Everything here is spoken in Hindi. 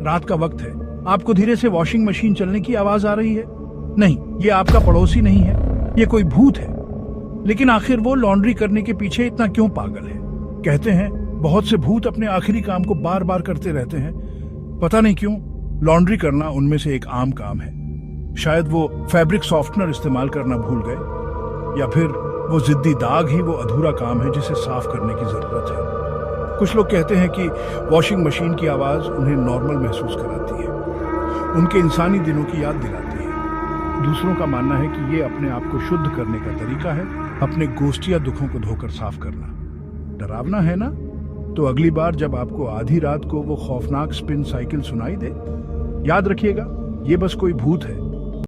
रात का वक्त है, आपको धीरे से वॉशिंग मशीन चलने की आवाज आ रही है। नहीं, ये आपका पड़ोसी नहीं है, ये कोई भूत है। लेकिन आखिर वो लॉन्ड्री करने के पीछे इतना क्यों पागल है? कहते हैं बहुत से भूत अपने आखिरी काम को बार बार करते रहते हैं। पता नहीं क्यों लॉन्ड्री करना उनमें से एक आम काम है। शायद वो फैब्रिक सॉफ्टनर इस्तेमाल करना भूल गए, या फिर वो जिद्दी दाग ही वो अधूरा काम है जिसे साफ करने की जरूरत है। कुछ लोग कहते हैं कि वॉशिंग मशीन की आवाज उन्हें नॉर्मल महसूस कराती है, उनके इंसानी दिनों की याद दिलाती है। दूसरों का मानना है कि ये अपने आप को शुद्ध करने का तरीका है, अपने गोष्ठ या दुखों को धोकर साफ करना। डरावना है ना? तो अगली बार जब आपको आधी रात को वो खौफनाक स्पिन साइकिल सुनाई दे, याद रखिएगा ये बस कोई भूत है,